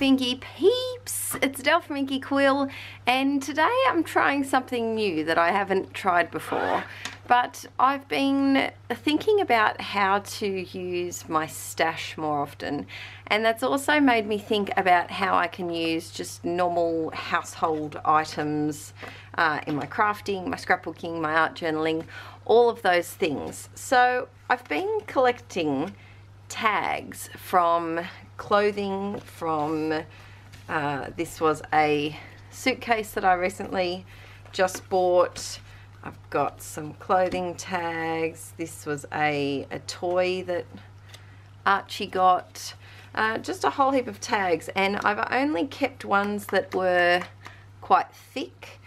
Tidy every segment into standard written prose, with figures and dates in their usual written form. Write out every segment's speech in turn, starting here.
Inkie peeps, it's Del from Inkie Quill, and today I'm trying something new that I haven't tried before. But I've been thinking about how to use my stash more often, and that's also made me think about how I can use just normal household items in my crafting, my scrapbooking, my art journaling, all of those things. So I've been collecting tags from clothing, from this was a suitcase that I recently just bought. I've got some clothing tags. This was a toy that Archie got. Just a whole heap of tags, and I've only kept ones that were quite thick,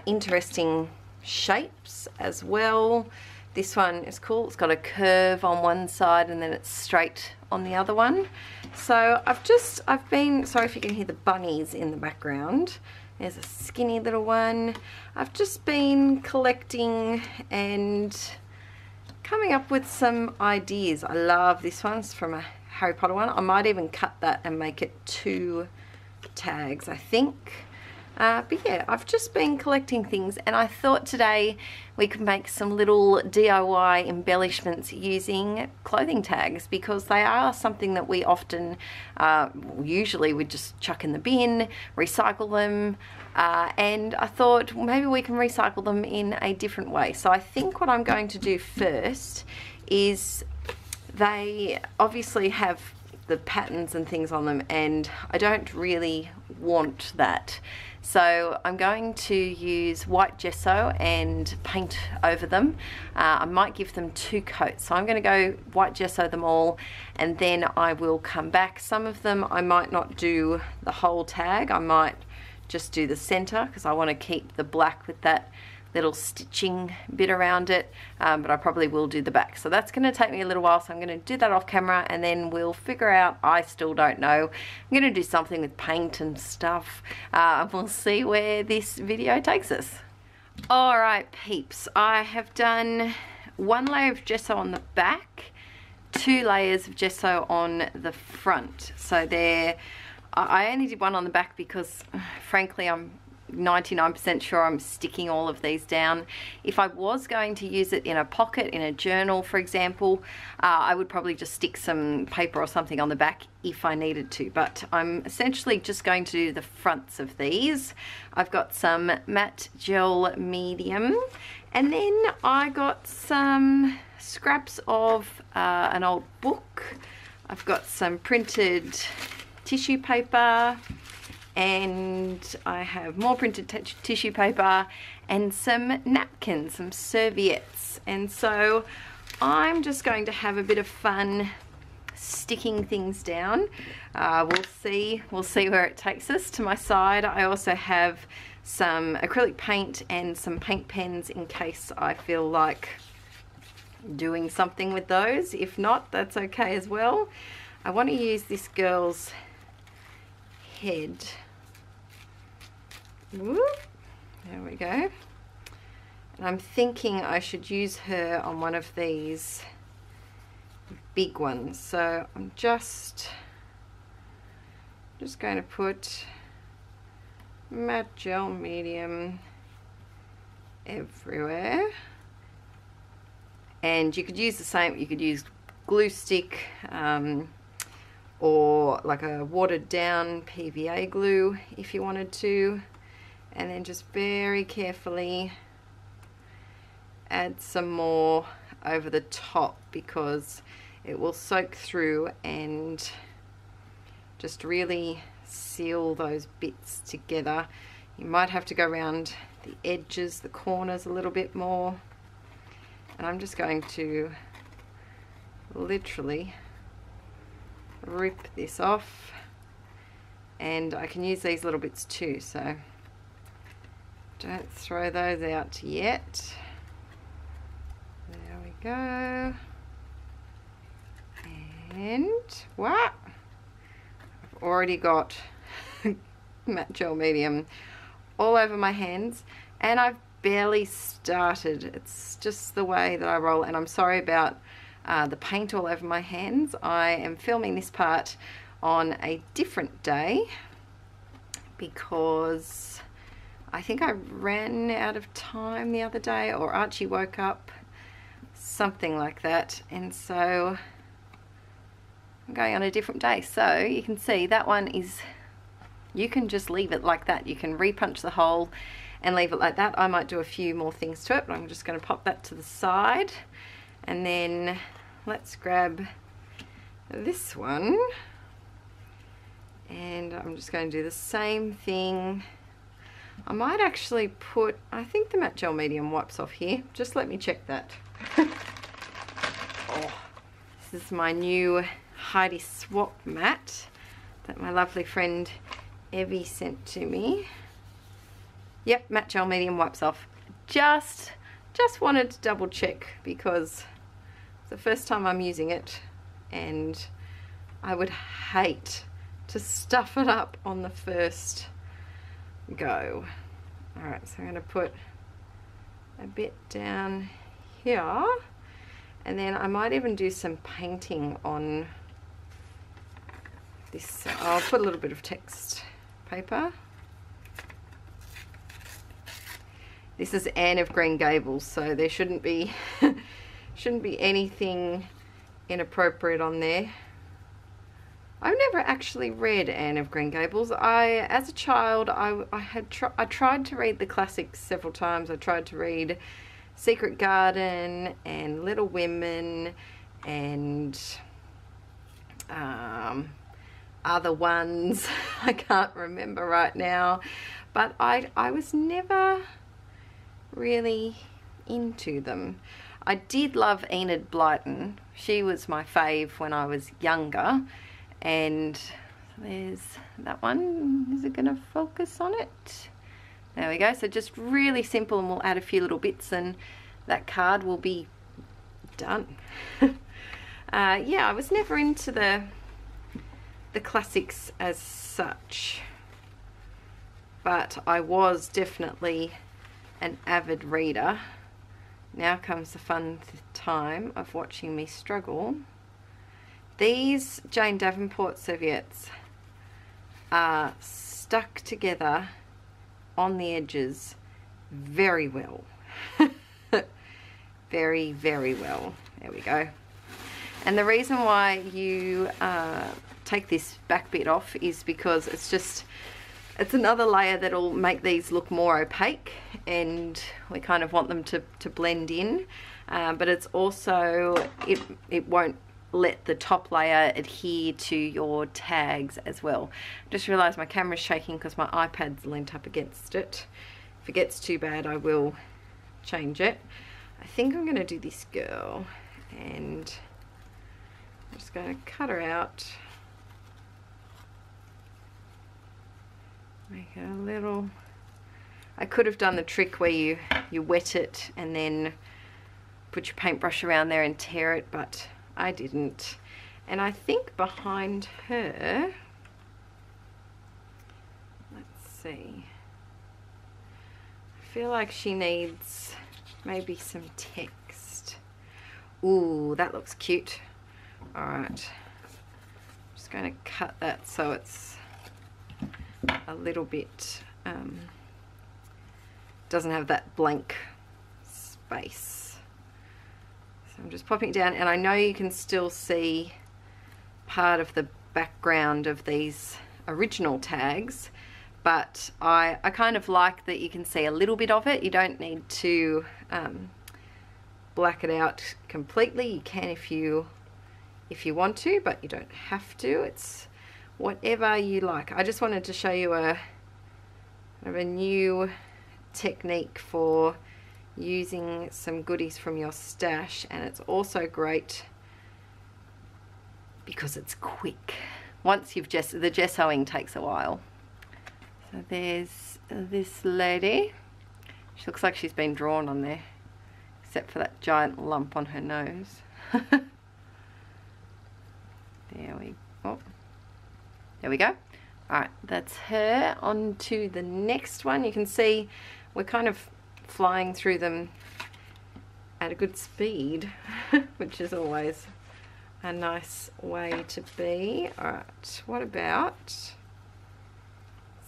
interesting shapes as well. This one is cool. It's got a curve on one side and then it's straight on the other one. So I've been, sorry if you can hear the bunnies in the background. There's a skinny little one. I've just been collecting and coming up with some ideas. I love this one. It's from a Harry Potter one. I might even cut that and make it 2 tags, I think. But yeah, I've just been collecting things, and I thought today we could make some little DIY embellishments using clothing tags, because they are something that we often, usually we just chuck in the bin, recycle them, and I thought maybe we can recycle them in a different way. So I think what I'm going to do first is, they obviously have the patterns and things on them, and I don't really want that. So I'm going to use white gesso and paint over them. I might give them 2 coats. So I'm going to go white gesso them all, and then I will come back. Some of them I might not do the whole tag. I might just do the center, because I want to keep the black with that little stitching bit around it, but I probably will do the back. So that's going to take me a little while, so I'm going to do that off camera, and then we'll figure out, I still don't know, I'm going to do something with paint and stuff, and we'll see where this video takes us. Alright peeps, I have done 1 layer of gesso on the back, 2 layers of gesso on the front. So there, I only did 1 on the back because frankly I'm 99% sure I'm sticking all of these down. If I was going to use it in a pocket, in a journal for example, I would probably just stick some paper or something on the back if I needed to, but I'm essentially just going to do the fronts of these. I've got some matte gel medium, and then I got some scraps of an old book. I've got some printed tissue paper, and I have more printed tissue paper and some napkins, some serviettes. And so I'm just going to have a bit of fun sticking things down. We'll see where it takes us. To my side I also have some acrylic paint and some paint pens in case I feel like doing something with those. If not, that's okay as well. I want to use this girl's head. Whoop. There we go. And I'm thinking I should use her on one of these big ones. So I'm just going to put matte gel medium everywhere. And you could use the same, you could use glue stick, or like a watered down PVA glue if you wanted to. And then just very carefully add some more over the top, because it will soak through and just really seal those bits together. You might have to go around the edges, the corners a little bit more. And I'm just going to literally rip this off, and I can use these little bits too, so don't throw those out yet. There we go. And what? I've already got matte gel medium all over my hands, and I've barely started. It's just the way that I roll, and I'm sorry about the paint all over my hands. I am filming this part on a different day because I think I ran out of time the other day, or Archie woke up, something like that, and so I'm going on a different day. So you can see that one is, you can just leave it like that. You can repunch the hole and leave it like that. I might do a few more things to it, but I'm just going to pop that to the side. And then let's grab this one, and I'm just going to do the same thing. I might actually put, I think the matte gel medium wipes off here. Just let me check that. Oh, this is my new Heidi Swap mat that my lovely friend Evie sent to me. Yep, matte gel medium wipes off. Just wanted to double check because it's the first time I'm using it, and I would hate to stuff it up on the first go. Alright, so I'm going to put a bit down here, and then I might even do some painting on this. I'll put a little bit of text paper. This is Anne of Green Gables, so there shouldn't be anything inappropriate on there. I've never actually read Anne of Green Gables. As a child, I tried to read the classics several times. I tried to read Secret Garden and Little Women and other ones I can't remember right now, but I was never really into them. I did love Enid Blyton. She was my fave when I was younger, and there's that one. Is it going to focus on it? There we go. So just really simple, and we'll add a few little bits and that card will be done. Yeah, I was never into the classics as such, but I was definitely an avid reader. Now comes the fun time of watching me struggle. These Jane Davenport serviettes are stuck together on the edges very well. Very, very well. There we go. And the reason why you take this back bit off is because it's another layer that'll make these look more opaque, and we kind of want them to blend in, but it's also, it won't let the top layer adhere to your tags as well. Just realised my camera's shaking because my iPad's leant up against it. If it gets too bad, I will change it. I think I'm going to do this girl, and I'm just going to cut her out. Make it a little, I could have done the trick where you wet it and then put your paintbrush around there and tear it, but I didn't. And I think behind her, let's see, I feel like she needs maybe some text. Ooh, that looks cute. Alright, I'm just going to cut that so it's a little bit, doesn't have that blank space. So I'm just popping it down, and I know you can still see part of the background of these original tags, but I kind of like that you can see a little bit of it. You don't need to black it out completely. You can if you want to, but you don't have to. It's whatever you like. I just wanted to show you a new technique for using some goodies from your stash, and it's also great because it's quick. Once you've the gessoing takes a while. So there's this lady. She looks like she's been drawn on there, except for that giant lump on her nose. There we go. Alright, that's her. On to the next one. You can see we're kind of flying through them at a good speed, which is always a nice way to be. Alright, what about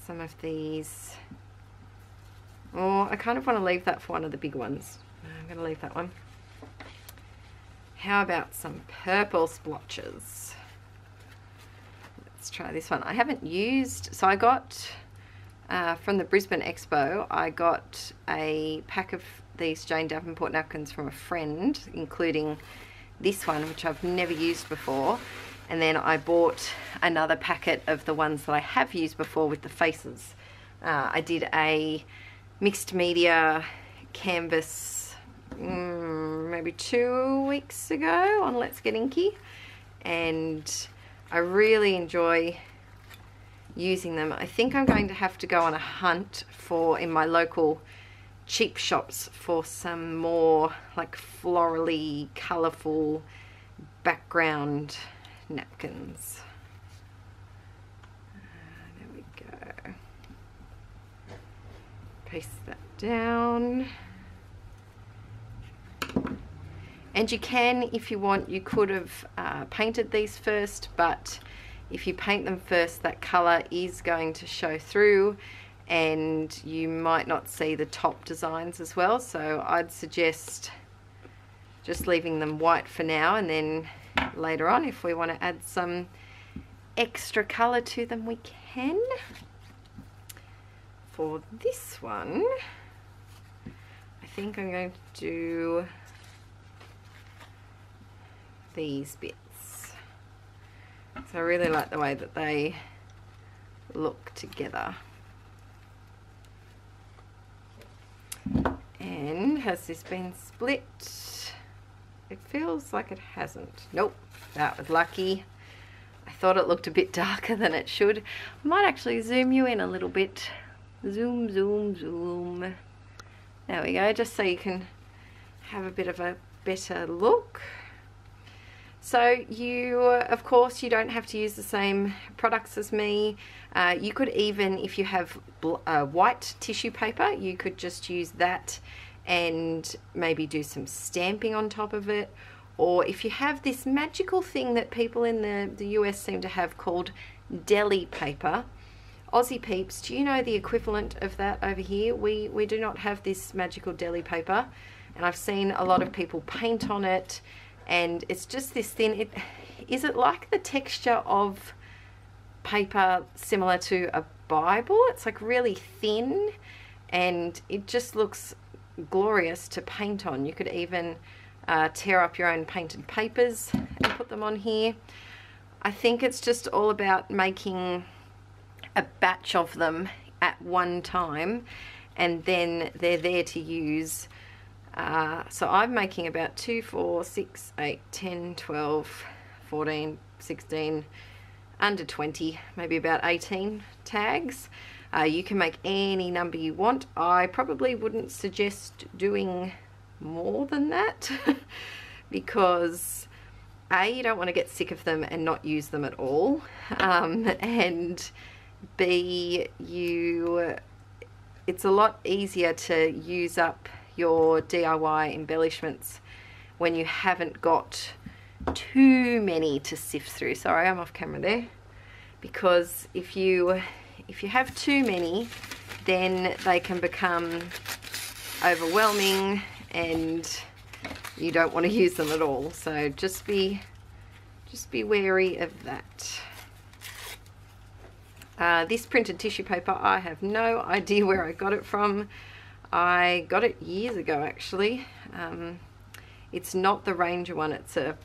some of these? Oh, I kind of want to leave that for one of the big ones. I'm going to leave that one. How about some purple splotches? Let's try this one. I haven't used, so I got from the Brisbane Expo, I got a pack of these Jane Davenport napkins from a friend, including this one, which I've never used before, and then I bought another packet of the ones that I have used before with the faces. I did a mixed media canvas maybe 2 weeks ago on Let's Get Inky, and I really enjoy using them. I think I'm going to have to go on a hunt for, in my local cheap shops, for some more like florally, colourful background napkins. There we go. Paste that down. And you can, if you want, you could have painted these first, but if you paint them first, that colour is going to show through and you might not see the top designs as well. So I'd suggest just leaving them white for now, and then later on, if we want to add some extra colour to them, we can. For this one, I think I'm going to do these bits. So I really like the way that they look together. And has this been split? It feels like it hasn't. Nope, that was lucky. I thought it looked a bit darker than it should. I might actually zoom you in a little bit. Zoom, zoom, zoom. There we go, just so you can have a bit of a better look. So you, of course, you don't have to use the same products as me. You could even, if you have white tissue paper, you could just use that and maybe do some stamping on top of it. Or if you have this magical thing that people in the US seem to have called deli paper. Aussie peeps, do you know the equivalent of that over here? We do not have this magical deli paper, and I've seen a lot of people paint on it, and it's just this thin. Is it like the texture of paper similar to a Bible? It's like really thin, and it just looks glorious to paint on. You could even tear up your own painted papers and put them on here. I think it's just all about making a batch of them at one time, and then they're there to use. So I'm making about 2, 4, 6, 8, 10, 12, 14, 16, under 20, maybe about 18 tags. You can make any number you want. I probably wouldn't suggest doing more than that because A, you don't want to get sick of them and not use them at all, and B, it's a lot easier to use up your DIY embellishments when you haven't got too many to sift through. Sorry, I'm off camera there. Because if you have too many, then they can become overwhelming and you don't want to use them at all. So just be wary of that. This printed tissue paper, I have no idea where I got it from. I got it years ago actually. It's not the Ranger one, it's a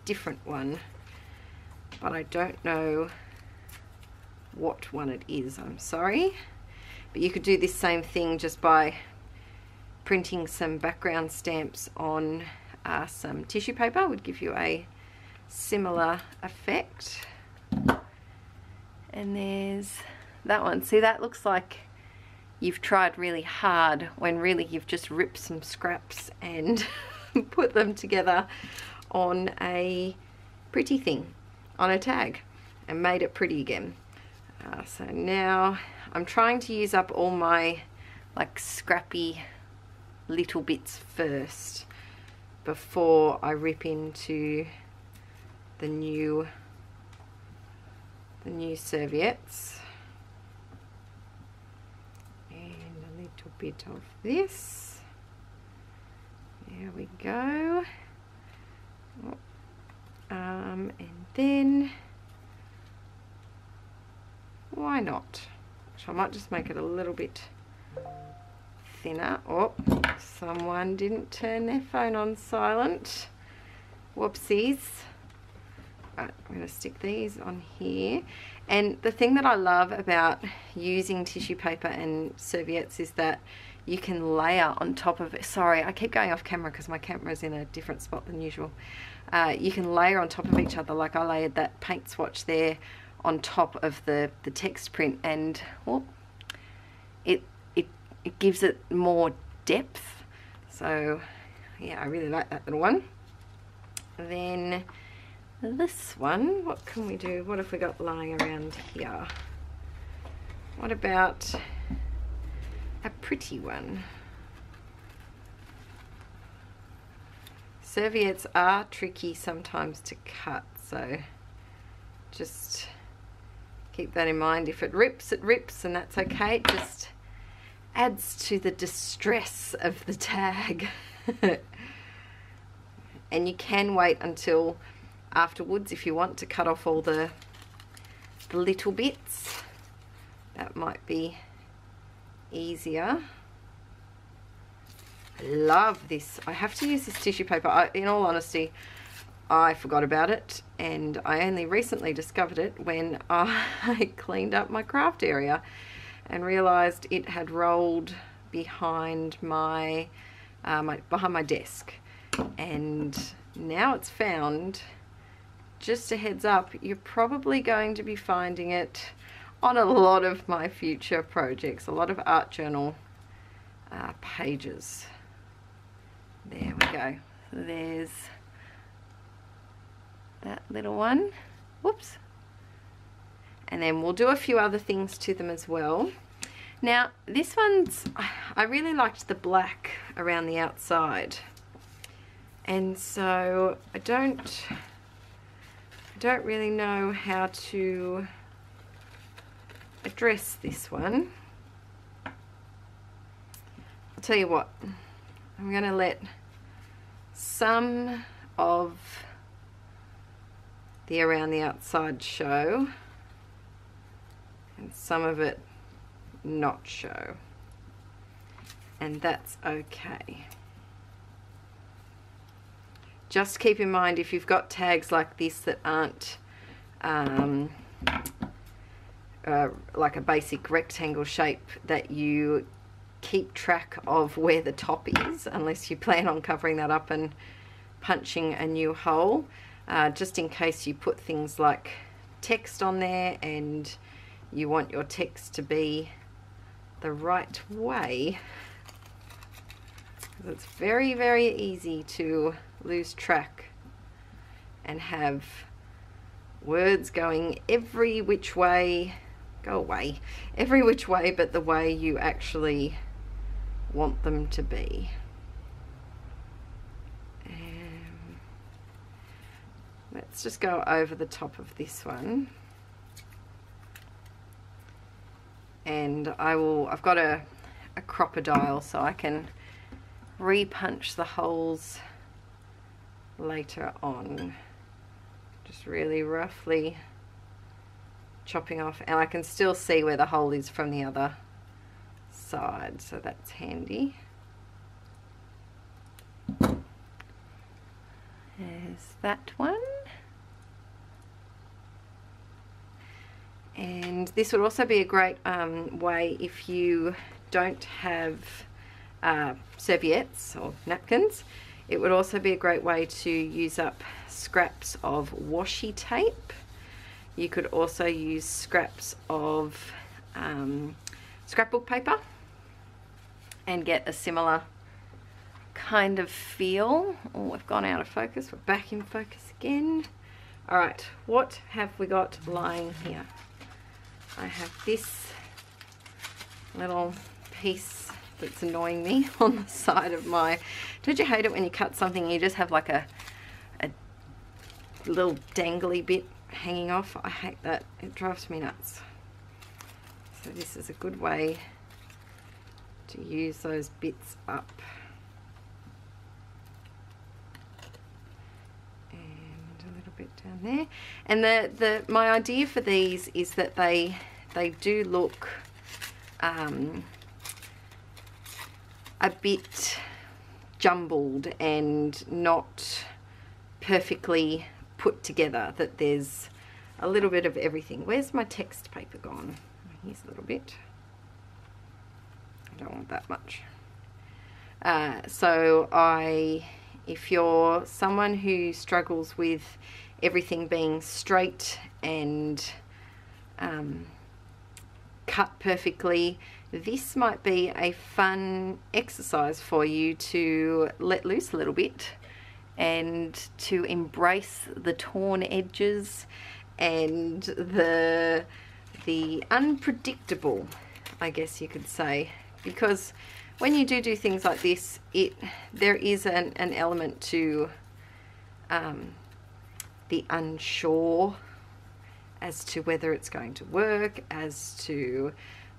different one, but I don't know what one it is, I'm sorry. But you could do this same thing just by printing some background stamps on some tissue paper. Would give you a similar effect. And there's that one. See, that looks like you've tried really hard when really you've just ripped some scraps and put them together on a pretty thing, on a tag, and made it pretty again. So now I'm trying to use up all my like scrappy little bits first before I rip into the new serviettes. And a little bit of this. There we go. And then, why not? So I might just make it a little bit thinner. Oh, someone didn't turn their phone on silent. Whoopsies. Right, I'm going to stick these on here. And the thing that I love about using tissue paper and serviettes is that you can layer on top of it. Sorry, I keep going off camera because my camera's in a different spot than usual. You can layer on top of each other, like I layered that paint swatch there on top of the text print, and well, it gives it more depth. So yeah, I really like that little one. Then this one, what can we do? What have we got lying around here? What about a pretty one? Serviettes are tricky sometimes to cut, so just keep that in mind. If it rips, and that's okay. It just adds to the distress of the tag. And you can wait until afterwards if you want to cut off all the little bits. That might be easier. I love this. I have to use this tissue paper. In all honesty, I forgot about it, and I only recently discovered it when I cleaned up my craft area and realized it had rolled behind my behind my desk. And now it's found. Just a heads up, you're probably going to be finding it on a lot of my future projects, a lot of art journal pages. There we go. There's that little one. Whoops. And then we'll do a few other things to them as well. Now this one's, I really liked the black around the outside, and so I don't really know how to address this one. I'll tell you what, I'm going to let some of the around the outside show and some of it not show, and that's okay. Just keep in mind, if you've got tags like this that aren't like a basic rectangle shape, that you keep track of where the top is, unless you plan on covering that up and punching a new hole, just in case you put things like text on there and you want your text to be the right way. It's very, very easy to lose track and have words going every which way, every which way but the way you actually want them to be. Let's just go over the top of this one, and I've got a crocodile, so I can repunch the holes later on. Just really roughly chopping off, and I can still see where the hole is from the other side, so that's handy. There's that one. And this would also be a great way if you don't have serviettes or napkins. It would also be a great way to use up scraps of washi tape. You could also use scraps of scrapbook paper and get a similar kind of feel. Oh, we've gone out of focus. We're back in focus again. All right, what have we got lying here? I have this little piece that's annoying me on the side of my... Don't you hate it when you cut something and you just have like a little dangly bit hanging off. I hate that. It drives me nuts. So this is a good way to use those bits up. And a little bit down there. And my idea for these is that they do look a bit jumbled and not perfectly put together, that there's a little bit of everything. Where's my text paper gone? Here's a little bit. I don't want that much. If you're someone who struggles with everything being straight and cut perfectly, this might be a fun exercise for you to let loose a little bit and to embrace the torn edges and the unpredictable, I guess you could say, because when you do things like this, there is an element to the unsure as to whether it's going to work, as to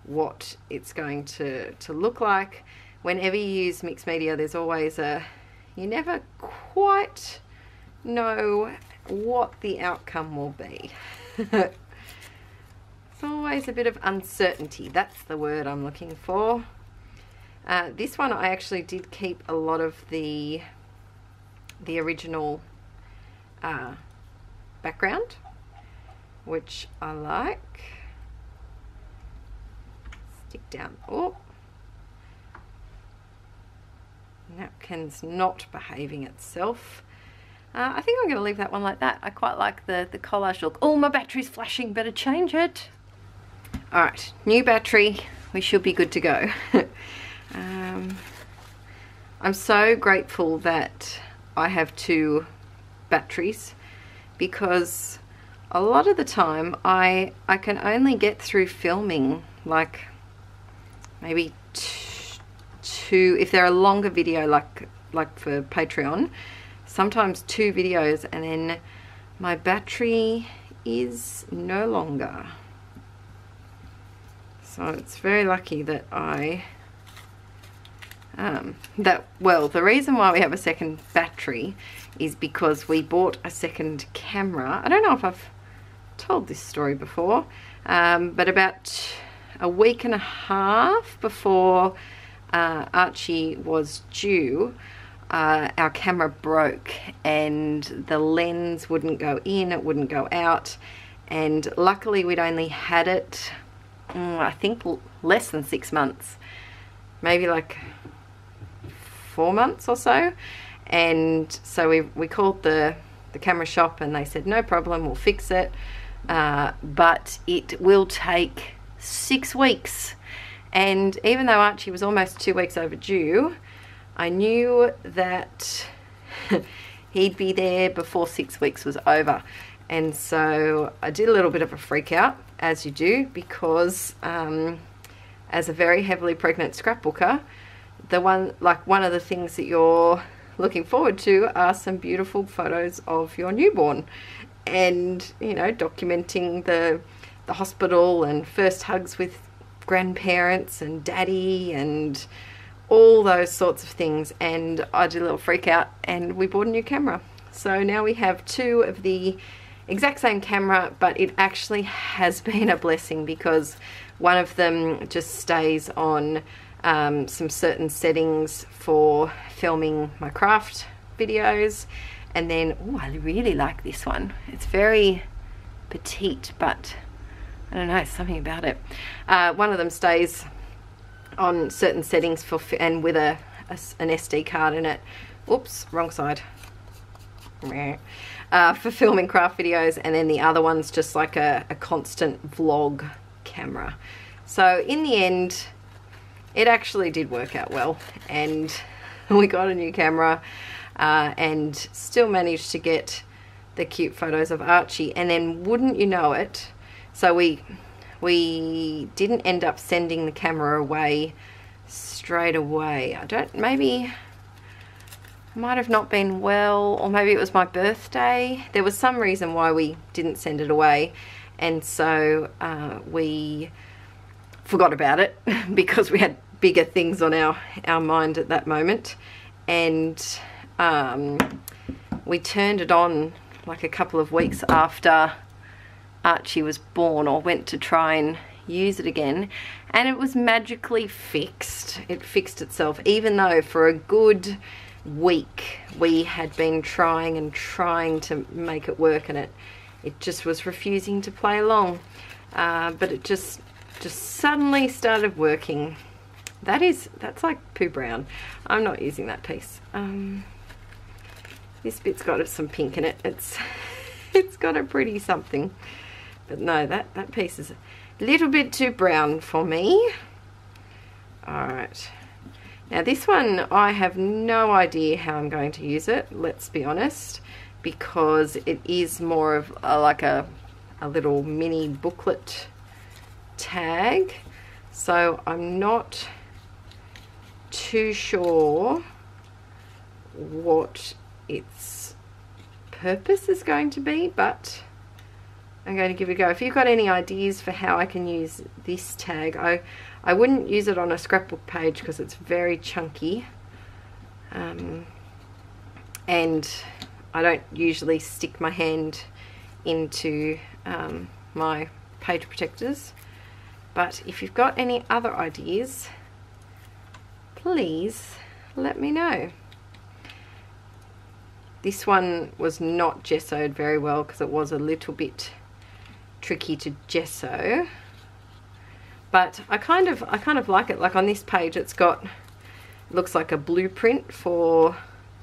what it's going to look like. Whenever you use mixed media, there's always you never quite know what the outcome will be. It's always a bit of uncertainty. That's the word I'm looking for. This one I actually did keep a lot of the original background, which I like. Stick down. Oh, napkin's not behaving itself. I think I'm going to leave that one like that. I quite like the collage look. Oh, my battery's flashing, better change it. Alright, new battery, we should be good to go. I'm so grateful that I have 2 batteries, because a lot of the time I can only get through filming like maybe 2, if they're a longer video like for Patreon, sometimes 2 videos, and then my battery is no longer. So it's very lucky that well, the reason why we have a second battery is because we bought a second camera. I don't know if I've told this story before, but about a week and a half before Archie was due, our camera broke and the lens wouldn't go in, it wouldn't go out, and luckily we'd only had it I think less than 6 months, maybe like 4 months or so. And so we called the camera shop and they said no problem, we'll fix it, but it will take 6 weeks. And even though Archie was almost 2 weeks overdue, I knew that he'd be there before 6 weeks was over. And so I did a little bit of a freak out, as you do, because as a very heavily pregnant scrapbooker, one of the things that you're looking forward to are some beautiful photos of your newborn, and you know, documenting the hospital and first hugs with grandparents and daddy and all those sorts of things. And I did a little freak out and we bought a new camera. So now we have 2 of the exact same camera, but it actually has been a blessing because one of them just stays on some certain settings for filming my craft videos. And then, oh, I really like this one. It's very petite, but I don't know, something about it. One of them stays on certain settings and with an SD card in it. Oops, wrong side. For filming craft videos, and then the other one's just like a constant vlog camera. So in the end, it actually did work out well, and we got a new camera and still managed to get the cute photos of Archie. And then, wouldn't you know it, so we didn't end up sending the camera away straight away. I might have not been well, or maybe it was my birthday. There was some reason why we didn't send it away, and so we forgot about it because we had bigger things on our mind at that moment. And we turned it on like a couple of weeks after Archie was born, or went to try and use it again, and it was magically fixed. It fixed itself, even though for a good week we had been trying and trying to make it work, and it just was refusing to play along. But it just suddenly started working. That's like poo brown. I'm not using that piece. This bit's got some pink in it. It's got a pretty something. But no, that piece is a little bit too brown for me. Alright. Now this one, I have no idea how I'm going to use it, let's be honest, because it is more of like a little mini booklet tag. So I'm not too sure what its purpose is going to be, but I'm going to give it a go. If you've got any ideas for how I can use this tag, I wouldn't use it on a scrapbook page because it's very chunky, and I don't usually stick my hand into my page protectors. But if you've got any other ideas, please let me know. This one was not gessoed very well because it was a little bit tricky to gesso, but I kind of like it. Like on this page, it's got, looks like a blueprint for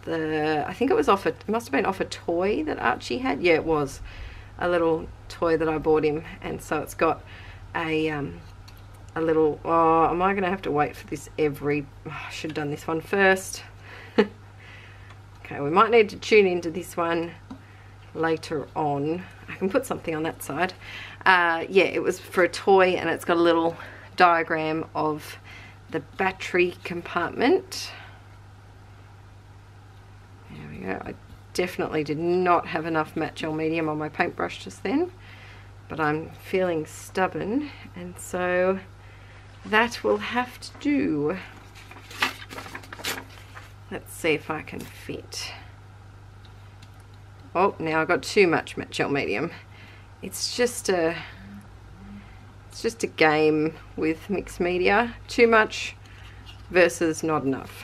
the, I think it was off it must have been off a toy that Archie had. Yeah, it was a little toy that I bought him, and so it's got a little, oh, am I gonna have to wait for this I should have done this one first. Okay, we might need to tune into this one later on. I can put something on that side. Yeah, it was for a toy, and it's got a little diagram of the battery compartment. There we go. I definitely did not have enough matte gel medium on my paintbrush just then, but I'm feeling stubborn, and so that will have to do. Let's see if I can fit. Oh, now I've got too much matte gel medium. It's just a game with mixed media. Too much versus not enough.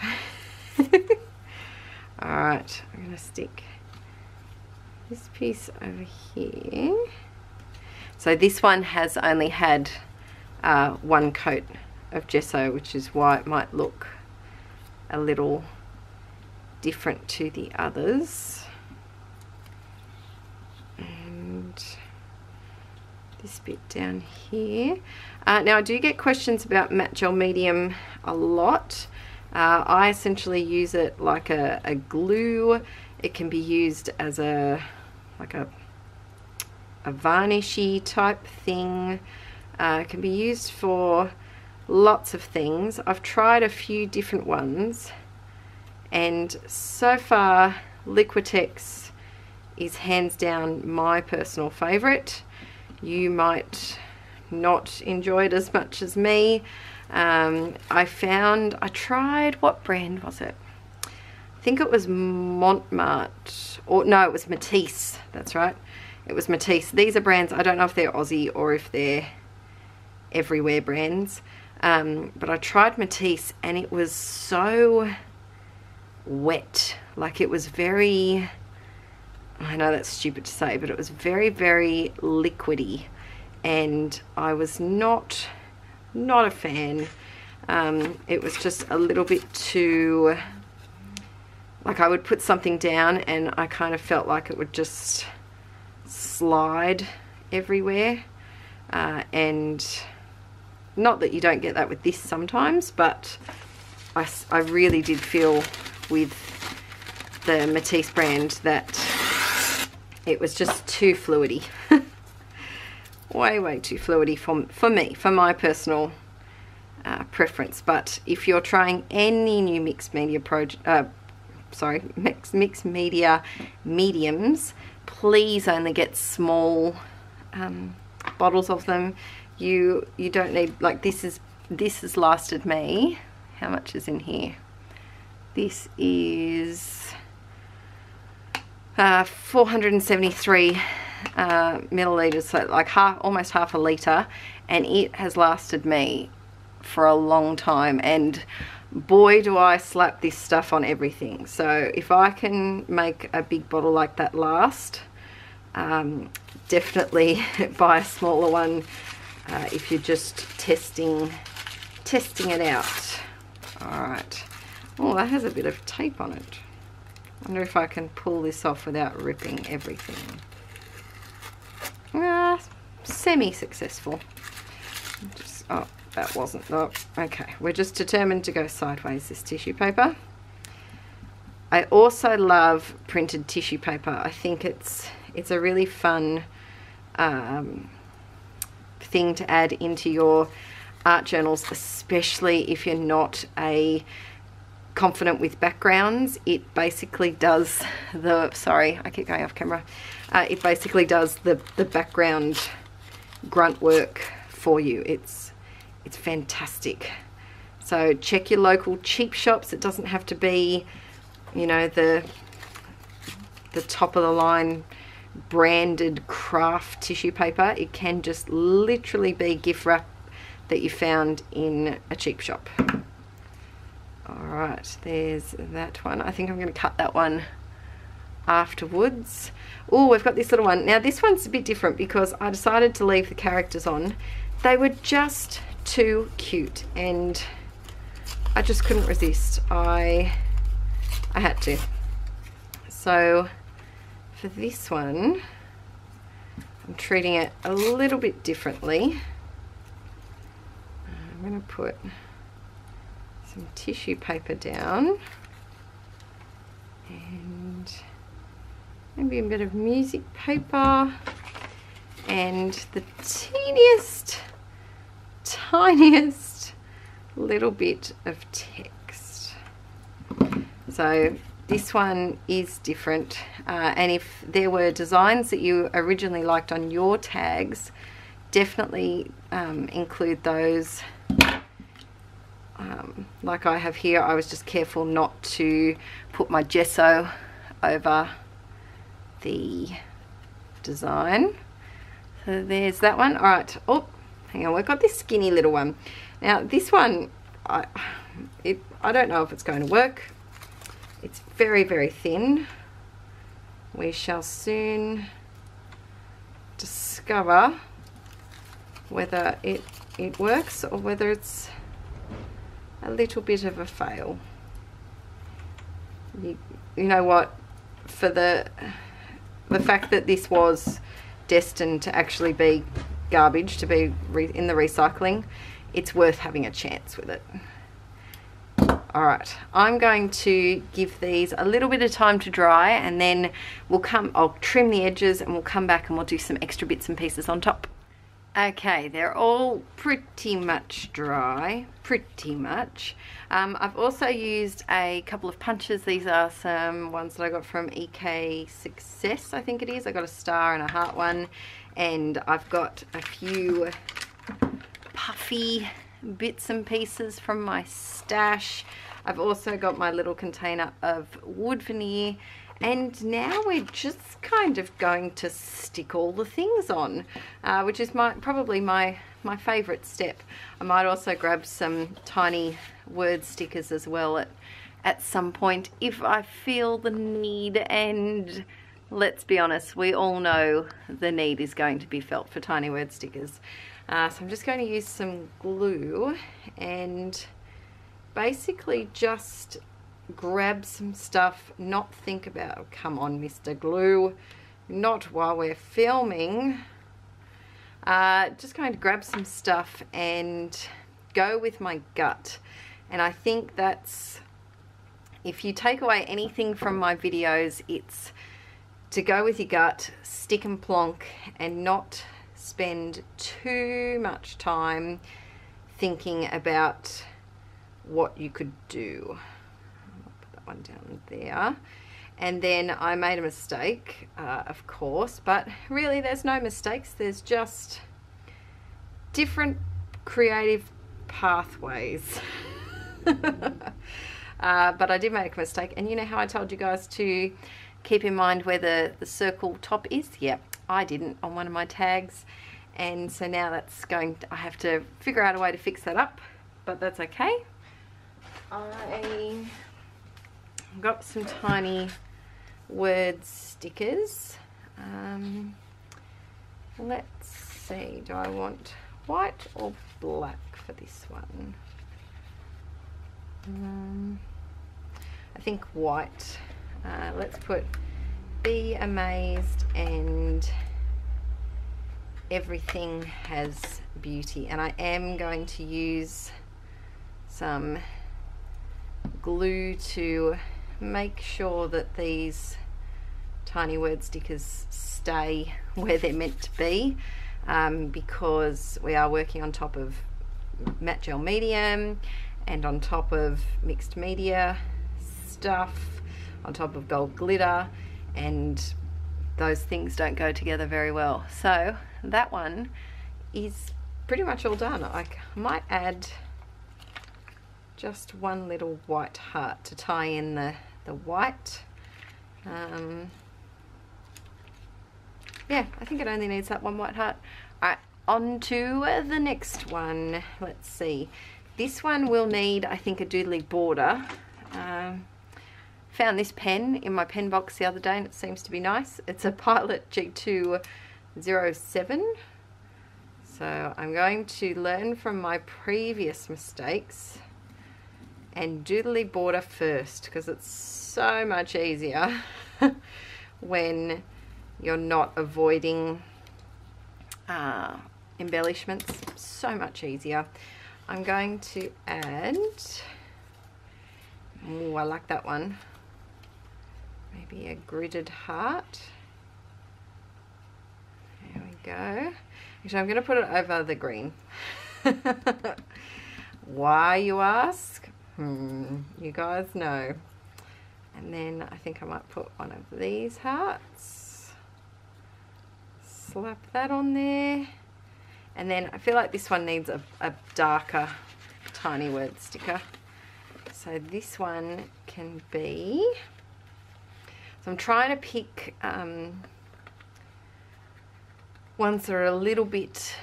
Alright, I'm going to stick this piece over here. So this one has only had one coat of gesso, which is why it might look a little different to the others. And this bit down here. Now I do get questions about matte gel medium a lot. I essentially use it like a glue. It can be used as like a varnishy type thing. It can be used for lots of things. I've tried a few different ones, and so far Liquitex is hands down my personal favorite. You might not enjoy it as much as me. I tried, what brand was it? I think it was Montmartre, or no, it was Matisse. That's right, it was Matisse. These are brands, I don't know if they're Aussie or if they're everywhere brands, but I tried Matisse, and it was so wet. Like, it was very, I know that's stupid to say, but it was very, very liquidy, and I was not a fan. It was just a little bit too, like, I would put something down and I kind of felt like it would just slide everywhere, and not that you don't get that with this sometimes, but I really did feel with the Matisse brand that it was just too fluidy. way too fluidy for me, for my personal preference. But if you're trying any new mixed media sorry, mixed media mediums, please only get small bottles of them. You don't need, like, this has lasted me, how much is in here? This is 473 milliliters, so like almost half a litre, and it has lasted me for a long time, and boy do I slap this stuff on everything. So if I can make a big bottle like that last, definitely buy a smaller one if you're just testing it out. Alright, oh, that has a bit of tape on it. I wonder if I can pull this off without ripping everything. Semi-successful. Oh, that wasn't, oh, okay. We're just determined to go sideways, this tissue paper. I also love printed tissue paper. I think it's a really fun thing to add into your art journals, especially if you're not confident with backgrounds. It basically does the, sorry, I keep going off camera. It basically does the background grunt work for you. It's fantastic. So check your local cheap shops. It doesn't have to be, you know, the top of the line branded craft tissue paper. It can just literally be gift wrap that you found in a cheap shop. Alright, there's that one. I think I'm going to cut that one afterwards. Oh, we've got this little one. Now this one's a bit different because I decided to leave the characters on. They were just too cute and I just couldn't resist. I had to. So for this one, I'm treating it a little bit differently. I'm going to put some tissue paper down and maybe a bit of music paper and the tiniest little bit of text. So this one is different, and if there were designs that you originally liked on your tags, definitely include those. Like I have here, I was just careful not to put my gesso over the design. So there's that one. All right. Oh, hang on. We've got this skinny little one. Now this one, I don't know if it's going to work. It's very, very thin. We shall soon discover whether it works or whether it's a little bit of a fail. You know what, for the fact that this was destined to actually be garbage, to be in the recycling, it's worth having a chance with it. Alright, I'm going to give these a little bit of time to dry, and then I'll trim the edges and we'll come back and we'll do some extra bits and pieces on top. Okay, they're all pretty much dry, pretty much. I've also used a couple of punches. These are some ones that I got from EK Success, I think it is. I got a star and a heart one, and I've got a few puffy bits and pieces from my stash. I've also got my little container of wood veneer, and now we're just kind of going to stick all the things on, which is probably my favorite step. I might also grab some tiny word stickers as well at some point if I feel the need, and let's be honest, we all know the need is going to be felt for tiny word stickers. So I'm just going to use some glue and basically just grab some stuff, not think about, oh, come on Mr. Glue, not while we're filming. Just going to grab some stuff and go with my gut. And I think that's, if you take away anything from my videos, it's to go with your gut, stick and plonk, and not spend too much time thinking about what you could do. I'll put that that one down there. And then I made a mistake, of course, but really there's no mistakes. There's just different creative pathways. But I did make a mistake. And you know how I told you guys to keep in mind where the circle top is? Yep, I didn't on one of my tags. And so now I have to figure out a way to fix that up, but that's okay. I got some tiny word stickers. Let's see, do I want white or black for this one? I think white. Let's put be amazed and everything has beauty. And I am going to use some glue to make sure that these tiny word stickers stay where they're meant to be, because we are working on top of matte gel medium and on top of mixed media stuff, on top of gold glitter, and those things don't go together very well. So that one is pretty much all done. I might add just one little white heart to tie in the white. Yeah, I think it only needs that one white heart. Alright, on to the next one. Let's see. This one will need, I think, a doodly border. Found this pen in my pen box the other day and it seems to be nice. It's a Pilot G207. So I'm going to learn from my previous mistakes and doodly border first, because it's so much easier when you're not avoiding embellishments. So much easier. I'm going to add, oh, I like that one, maybe a gridded heart. There we go. Actually, I'm going to put it over the green. Why, you ask? You guys know. And then I think I might put one of these hearts. Slap that on there. And then I feel like this one needs a darker tiny word sticker. So this one can be... So I'm trying to pick ones that are a little bit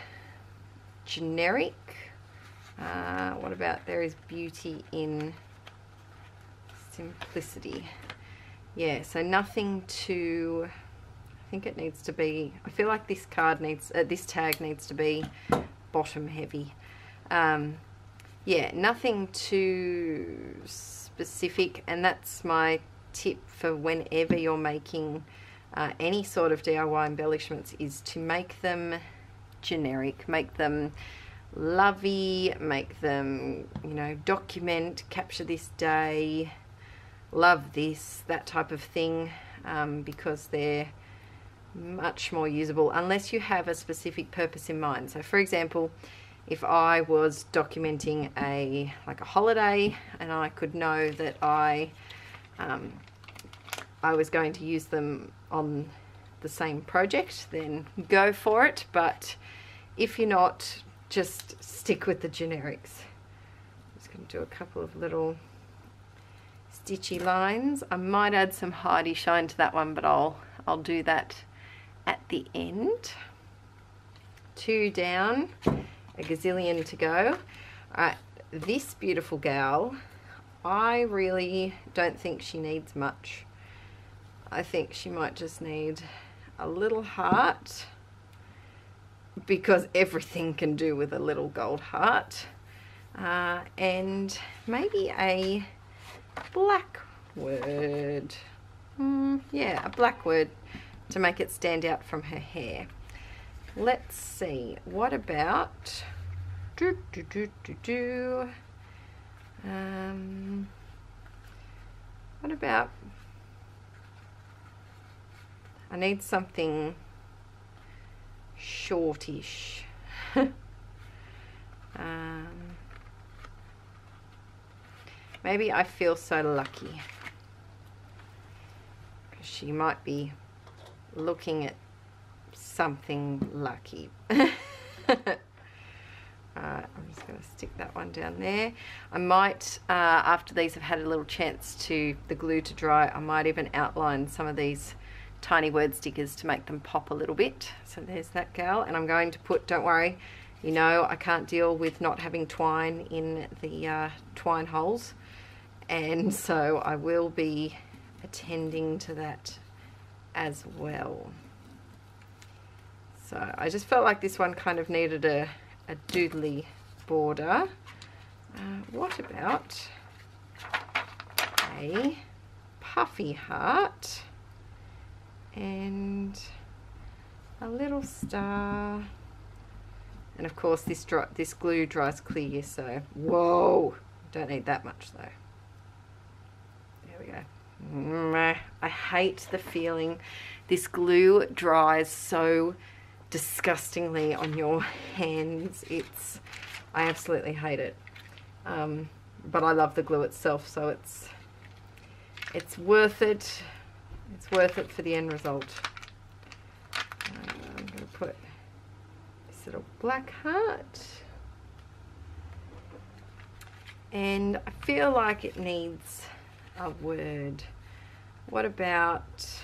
generic. What about there is beauty in simplicity? Yeah, so nothing too... I think it needs to be... I feel like this card needs... this tag needs to be bottom heavy. Yeah, nothing too specific, and that's my tip for whenever you're making any sort of DIY embellishments, is to make them generic, make them lovey, make them, you know, document, capture this day, love this, that type of thing, because they're much more usable unless you have a specific purpose in mind. So for example, if I was documenting like a holiday and I could know that I was going to use them on the same project, then go for it. But if you're not, just stick with the generics. I'm just going to do a couple of little stitchy lines. I might add some Heidi shine to that one, but I'll do that at the end. 2 down, a gazillion to go. Alright, this beautiful gal, I really don't think she needs much. I think she might just need a little heart, because everything can do with a little gold heart, and maybe a black word. Yeah, a black word to make it stand out from her hair. Let's see, what about what about, I need something shortish. Maybe I feel so lucky. she might be looking at something lucky. Alright, I'm just going to stick that one down there. I might, after these have had a little chance to the glue to dry, I might even outline some of these tiny word stickers to make them pop a little bit. So there's that gal, and I'm going to put, don't worry, you know I can't deal with not having twine in the twine holes, and so I will be attending to that as well. So I just felt like this one kind of needed a doodly border. What about a puffy heart and a little star, and of course this glue dries clear, so whoa, don't need that much though. There we go. I hate the feeling this glue dries so disgustingly on your hands. I absolutely hate it, but I love the glue itself, so it's worth it. It's worth it for the end result. I'm going to put this little black heart, and I feel like it needs a word. What about,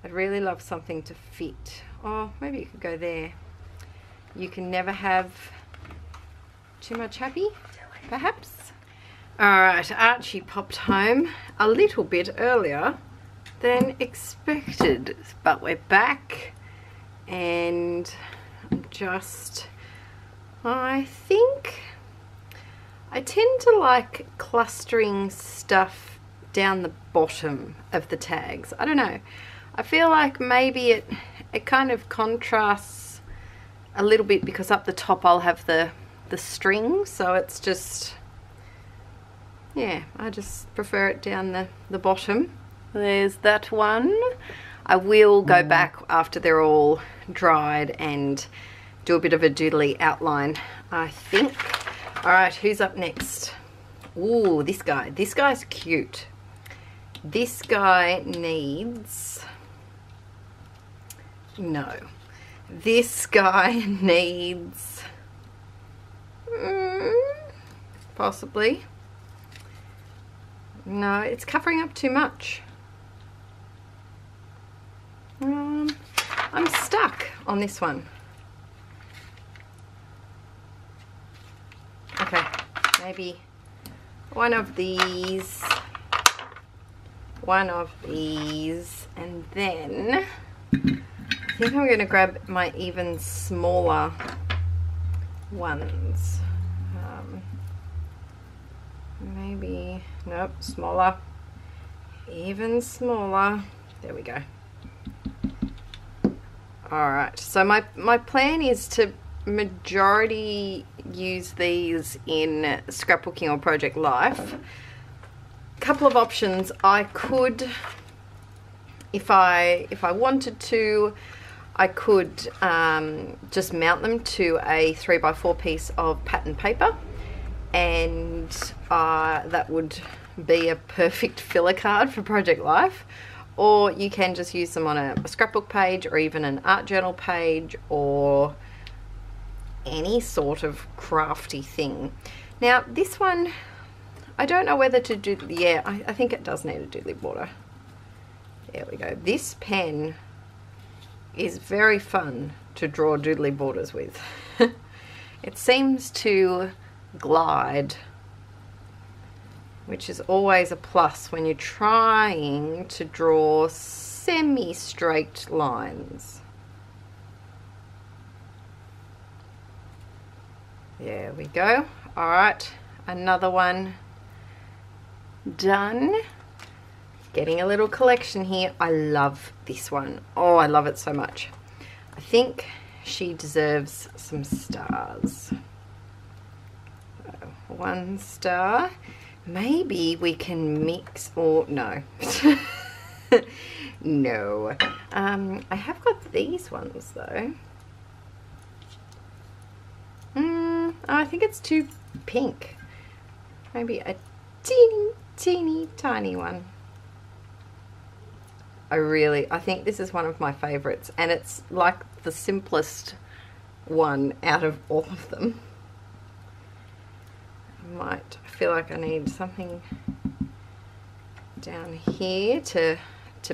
I'd really love something to fit. Oh, maybe you could go there. You can never have too much happy, perhaps. Alright, Archie popped home a little bit earlier than expected, but we're back, and I think I tend to like clustering stuff down the bottom of the tags. I don't know. I feel like maybe it kind of contrasts a little bit, because up the top I'll have the string, so it's just, yeah, I just prefer it down the bottom. There's that one. I will go back after they're all dried and do a bit of a doodly outline, I think. Alright, who's up next? Ooh, this guy. This guy's cute. This guy needs... No. This guy needs... possibly. No, it's covering up too much. I'm stuck on this one. Okay, maybe one of these, and then I think I'm going to grab my even smaller ones. Maybe, nope, smaller, even smaller. There we go. Alright, so my plan is to majority use these in scrapbooking or project life. Couple of options. I could, if I wanted to, I could just mount them to a 3x4 piece of pattern paper, and that would be a perfect filler card for project life. Or you can just use them on a scrapbook page, or even an art journal page, or any sort of crafty thing. Now this one, I don't know whether to do, yeah, I think it does need a doodly border. There we go. This pen is very fun to draw doodly borders with. It seems to glide, which is always a plus when you're trying to draw semi-straight lines. There we go. All right, another one done. Getting a little collection here. I love this one. Oh, I love it so much. I think she deserves some stars. So, one star. Maybe we can mix, or no. No. I have got these ones though. Oh, I think it's too pink. Maybe a teeny tiny one. I think this is one of my favorites, and it's like the simplest one out of all of them. I feel like I need something down here to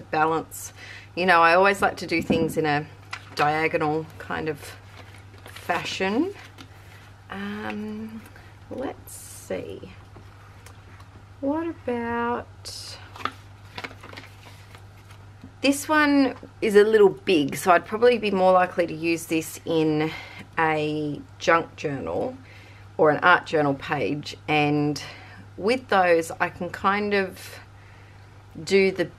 balance. You know, I always like to do things in a diagonal kind of fashion. Let's see. What about... This one is a little big, so I'd probably be more likely to use this in a junk journal or an art journal page, and with those I can kind of do the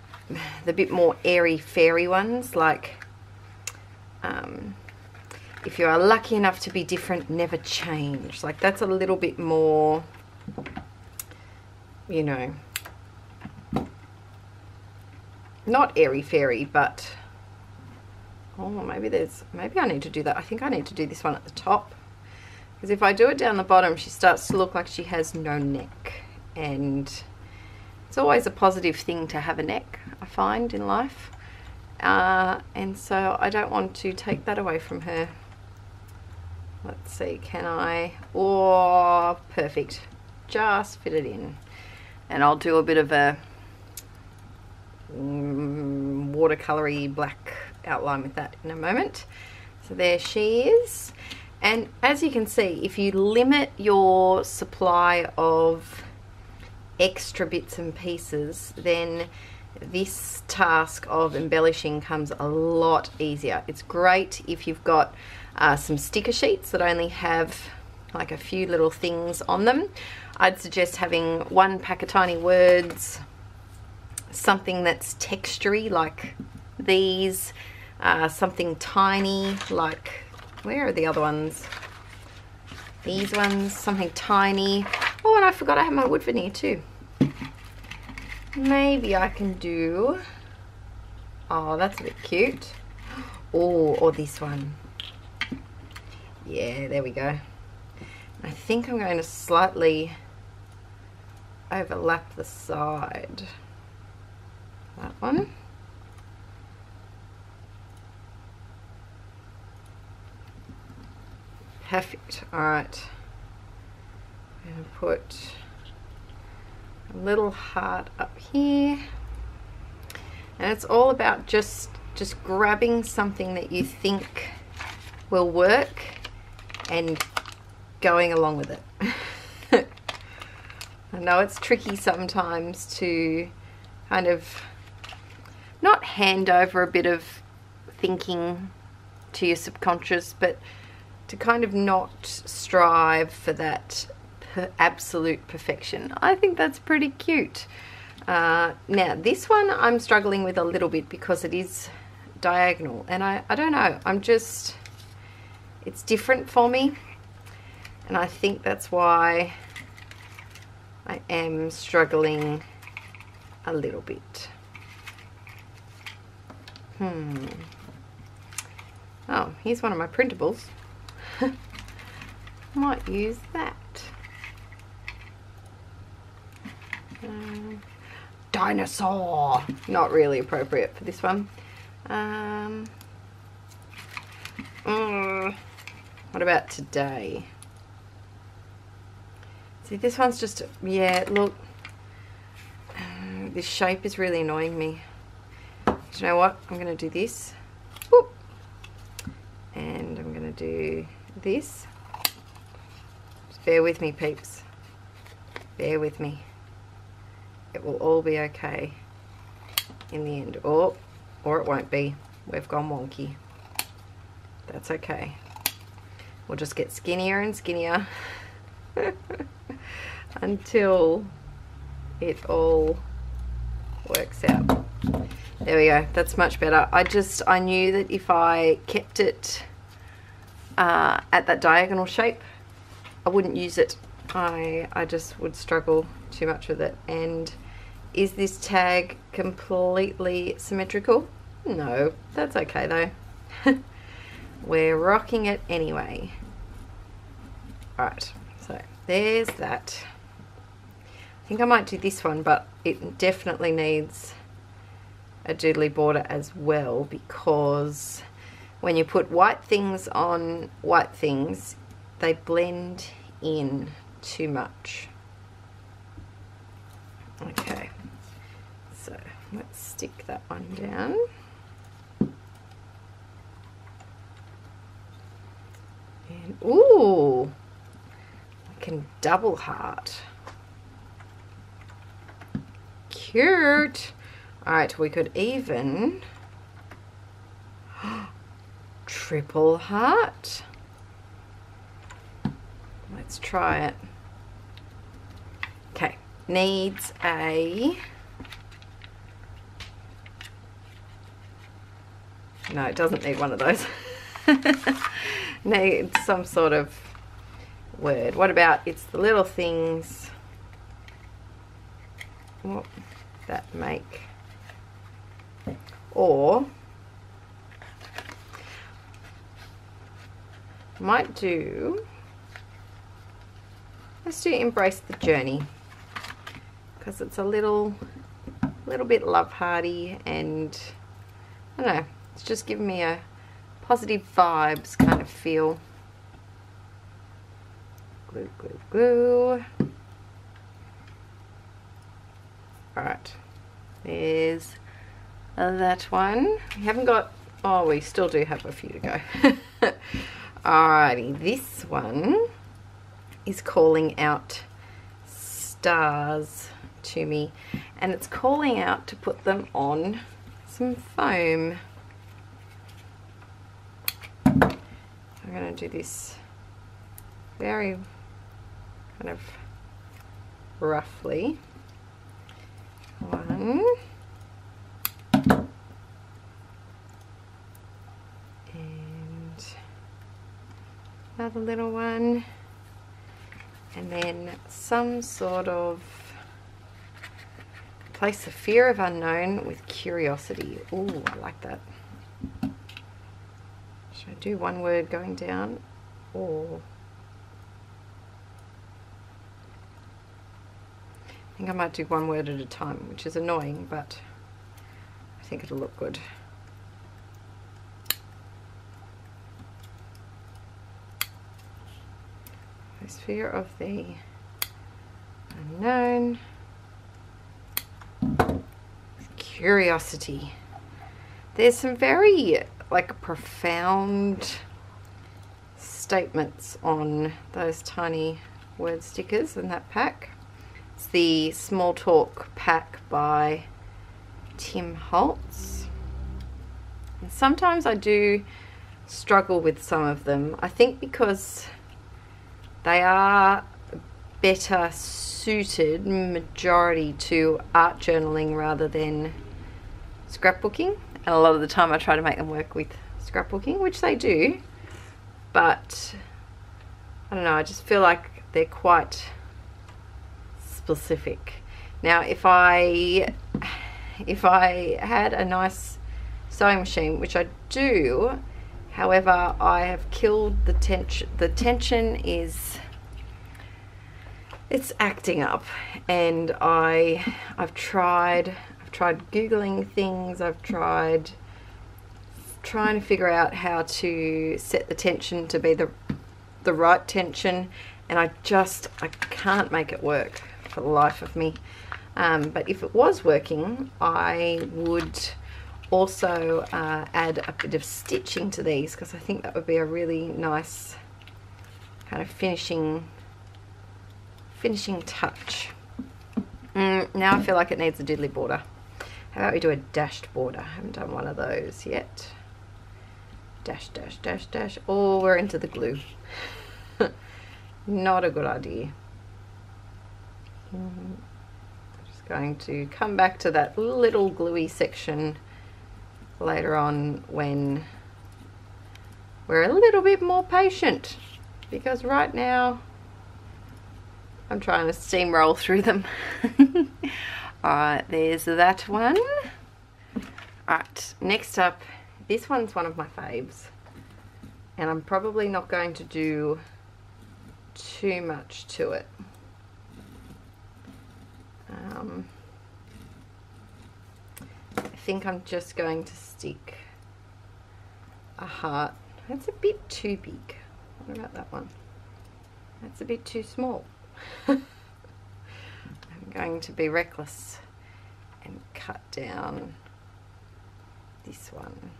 bit more airy fairy ones, like if you are lucky enough to be different, never change. Like that's a little bit more, you know, not airy fairy, but oh, maybe I need to do that. I think I need to do this one at the top, because if I do it down the bottom, she starts to look like she has no neck, and it's always a positive thing to have a neck, I find, in life, and so I don't want to take that away from her. Let's see, can I? Oh, perfect. Just fit it in, and I'll do a bit of a watercolory black outline with that in a moment. So there she is. And as you can see, if you limit your supply of extra bits and pieces, then this task of embellishing comes a lot easier. It's great if you've got some sticker sheets that only have like a few little things on them. I'd suggest having one pack of tiny words, something that's textury like these, something tiny like, where are the other ones? These ones, something tiny. Oh, and I forgot I have my wood veneer too. Maybe I can do, oh, that's a bit cute. Oh, or this one. Yeah, there we go. I think I'm going to slightly overlap the side. That one. Perfect. All right. I'm going to put a little heart up here. And it's all about just grabbing something that you think will work and going along with it. I know it's tricky sometimes to kind of not hand over a bit of thinking to your subconscious, but to kind of not strive for that absolute perfection. I think that's pretty cute. Now this one I'm struggling with a little bit because it is diagonal, and I don't know, it's different for me, and I think that's why I am struggling a little bit. Oh, here's one of my printables. Might use that. Dinosaur! Not really appropriate for this one. What about today? See, this one's just, yeah, look. This shape is really annoying me. Do you know what? I'm going to do this. Whoop. And I'm going to do this. Just bear with me, peeps. Bear with me. It will all be okay in the end. Or it won't be. We've gone wonky. That's okay. We'll just get skinnier and skinnier until it all works out. There we go. That's much better. I knew that if I kept it at that diagonal shape, I wouldn't use it. I just would struggle too much with it. And is this tag completely symmetrical? No, that's okay though. We're rocking it anyway. Alright, so there's that. I think I might do this one, but it definitely needs a doodly border as well, because when you put white things on white things, they blend in too much. Okay, so let's stick that one down. And ooh, I can double heart. Cute. Alright, we could even triple heart. Let's try it. Okay, needs a... No, it doesn't need one of those. Needs some sort of word. What about it's the little things that make, or might do, let's do embrace the journey, because it's a little bit love hearty, and I don't know, it's just giving me a positive vibes kind of feel. Glue, glue, glue. Alright, there's that one. We haven't got, oh, we still do have a few to go. Alrighty, this one is calling out stars to me, and it's calling out to put them on some foam. I'm going to do this very kind of roughly. One, and another little one, and then some sort of place the fear of unknown with curiosity. Ooh, I like that. Should I do one word going down, or I think I might do one word at a time, which is annoying, but I think it'll look good. The sphere of the unknown. Curiosity. There's some very like profound statements on those tiny word stickers in that pack. It's the Small Talk pack by Tim Holtz. And sometimes I do struggle with some of them. I think because they are better suited majority to art journaling rather than scrapbooking. And a lot of the time I try to make them work with scrapbooking, which they do. But I don't know, I just feel like they're quite specific. Now if I had a nice sewing machine, which I do, however I have killed the tension. The tension is, it's acting up, and I've tried googling things, I've tried trying to figure out how to set the tension to be the right tension, and I can't make it work for the life of me. But if it was working, I would also add a bit of stitching to these, because I think that would be a really nice kind of finishing touch. Now I feel like it needs a diddly border. How about we do a dashed border? I haven't done one of those yet. Dash, dash, dash, dash. Oh, we're into the glue. Not a good idea. I'm just going to come back to that little gluey section later on when we're a little bit more patient, because right now I'm trying to steamroll through them. Alright, there's that one. Alright, next up, this one's one of my faves, and I'm probably not going to do too much to it. I think I'm just going to stick a heart. That's a bit too big. What about that one? That's a bit too small. I'm going to be reckless and cut down this one.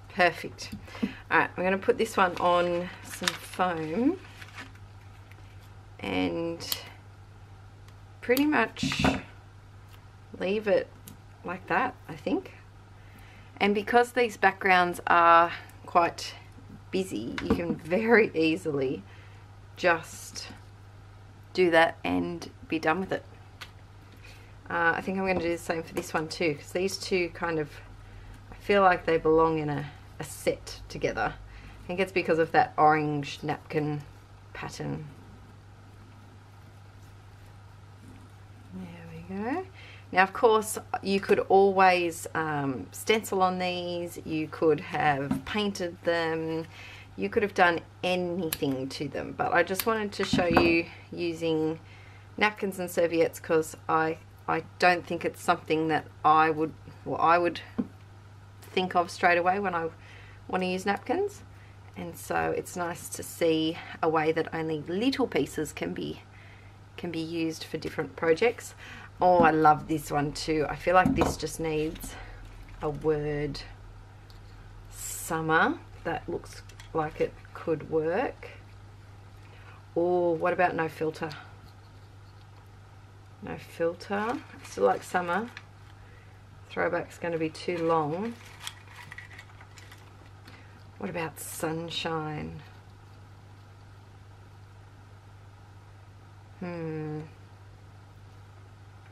Perfect. Alright, I'm going to put this one on some foam and pretty much leave it like that, I think. And because these backgrounds are quite busy, you can very easily just do that and be done with it. I think I'm going to do the same for this one too, because these two kind of, I feel like they belong in a set together. I think it's because of that orange napkin pattern. There we go. Now of course you could always stencil on these, you could have painted them, you could have done anything to them, but I just wanted to show you using napkins and serviettes because I don't think it's something that I would think of straight away when I want to use napkins, and so it's nice to see a way that only little pieces can be used for different projects. Oh, I love this one too. I feel like this just needs a word, summer. That looks like it could work. Or what about no filter? No filter. I still like summer. Throwback's going to be too long. What about sunshine?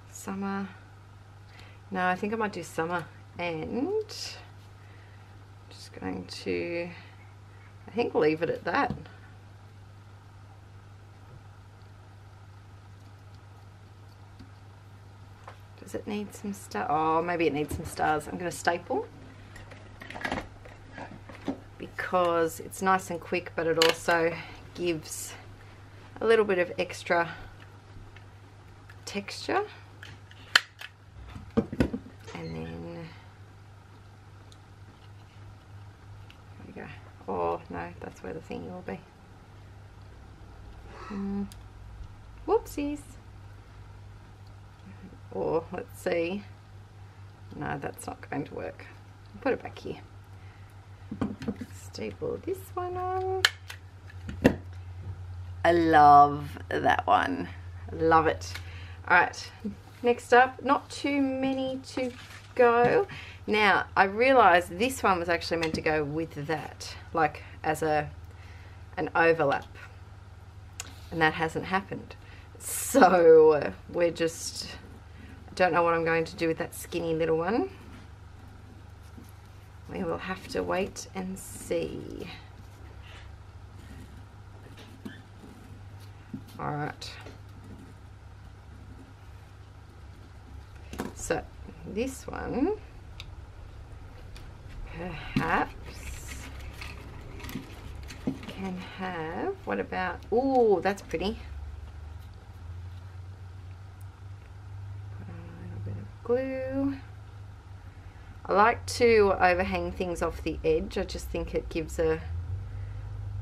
Summer. No, I think I might do summer, and just going to, I think, leave it at that. Does it need some stars? Oh, maybe it needs some stars. I'm going to staple because it's nice and quick, but it also gives a little bit of extra texture. And then there we go. Oh no, that's where the thingy will be. Whoopsies. Or let's see. No, that's not going to work. I'll put it back here. Staple this one on. I love that one. Love it. Alright, next up, not too many to go. Now, I realised this one was actually meant to go with that, like as an overlap. And that hasn't happened. So, we're just, I don't know what I'm going to do with that skinny little one. We will have to wait and see. Alright. So this one perhaps can have, what about, oh, that's pretty. Put on a little bit of glue. I like to overhang things off the edge. I just think it gives a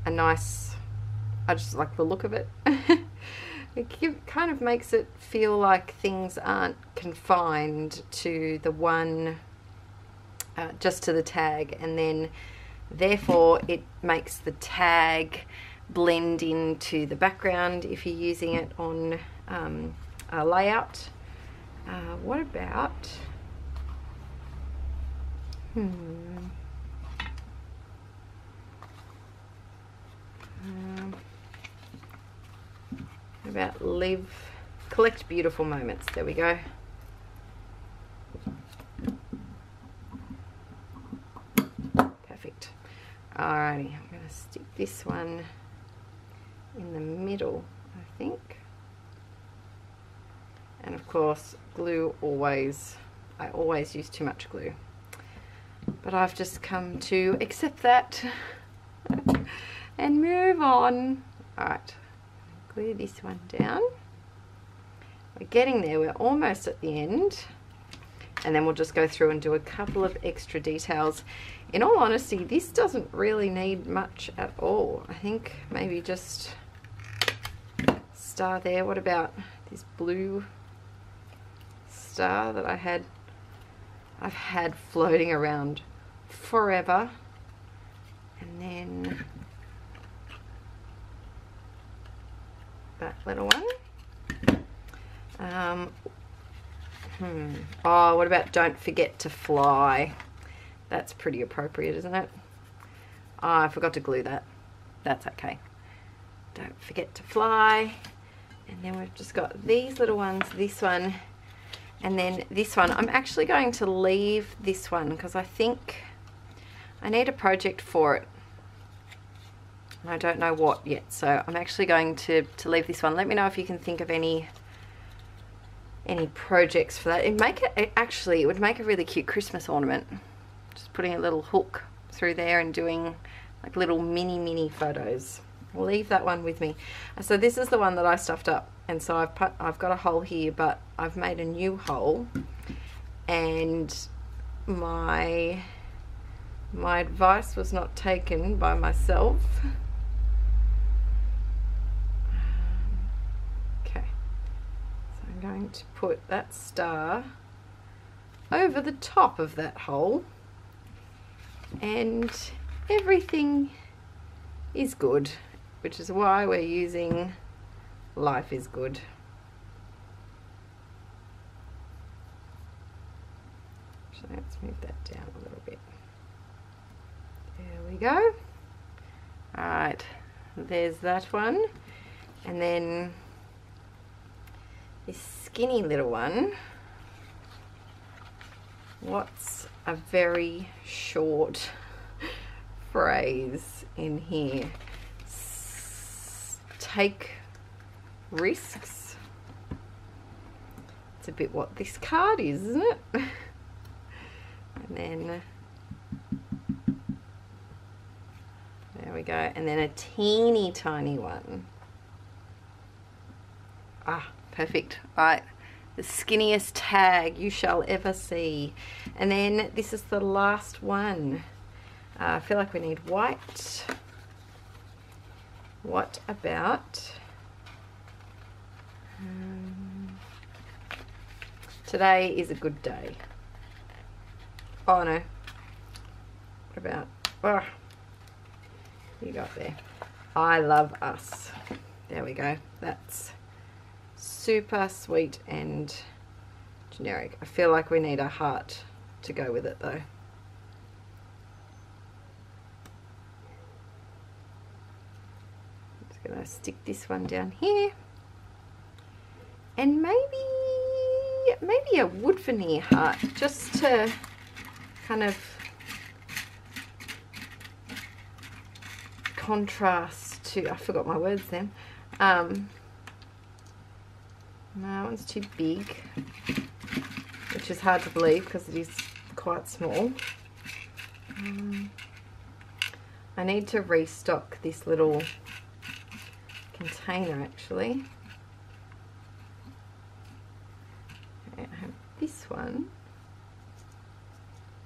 nice, I just like the look of it. It kind of makes it feel like things aren't confined to the one, just to the tag, and then therefore it makes the tag blend into the background if you're using it on a layout. What about, about collect beautiful moments. There we go. Perfect. Alrighty, I'm going to stick this one in the middle, I think. And of course, glue always, I always use too much glue. But I've just come to accept that and move on. Alright. glue this one down. We're getting there, we're almost at the end. And then we'll just go through and do a couple of extra details. In all honesty, this doesn't really need much at all. I think maybe just star there. What about this blue star that I've had floating around forever? And then that little one. Oh, what about don't forget to fly? That's pretty appropriate, isn't it? Oh, I forgot to glue that. That's okay. Don't forget to fly. And then we've just got these little ones, this one, and then this one. I'm actually going to leave this one because I think I need a project for it. And I don't know what yet, so I'm actually going to leave this one. Let me know if you can think of any projects for that. It would make a really cute Christmas ornament. Just putting a little hook through there and doing like little mini photos. I'll leave that one with me. So this is the one that I stuffed up, and so I've got a hole here, but I've made a new hole, and my advice was not taken by myself. Going to put that star over the top of that hole, and everything is good, which is why we're using Life is Good. So let's move that down a little bit. There we go. Alright, there's that one, and then this skinny little one. What's a very short phrase in here? Take risks. It's a bit what this card is, isn't it? And then there we go. And then a teeny tiny one. Ah, perfect. Right, the skinniest tag you shall ever see. And then this is the last one. I feel like we need white. What about today is a good day? Oh no. What about, oh, you got there. I love us. There we go. That's super sweet and generic. I feel like we need a heart to go with it though. I'm just gonna stick this one down here, and maybe a wood veneer heart, just to kind of contrast to, I forgot my words then. No, that one's too big, which is hard to believe because it is quite small. I need to restock this little container actually. Okay, I have this one.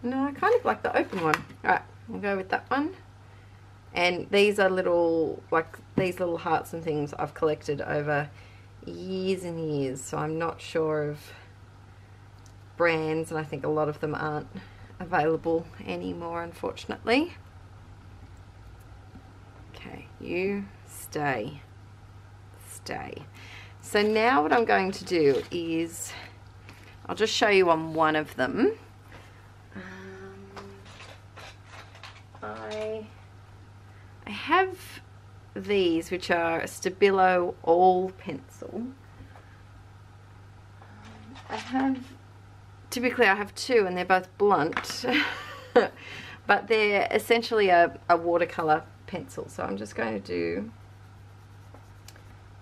No, I kind of like the open one. Alright, we'll go with that one. And these are little, like these little hearts and things I've collected over years and years, so I'm not sure of brands, and I think a lot of them aren't available anymore, unfortunately. Okay, you stay. So now what I'm going to do is I'll just show you on one of them. I have these, which are a Stabilo all pencil. Typically I have two, and they're both blunt, but they're essentially a watercolor pencil. So I'm just going to do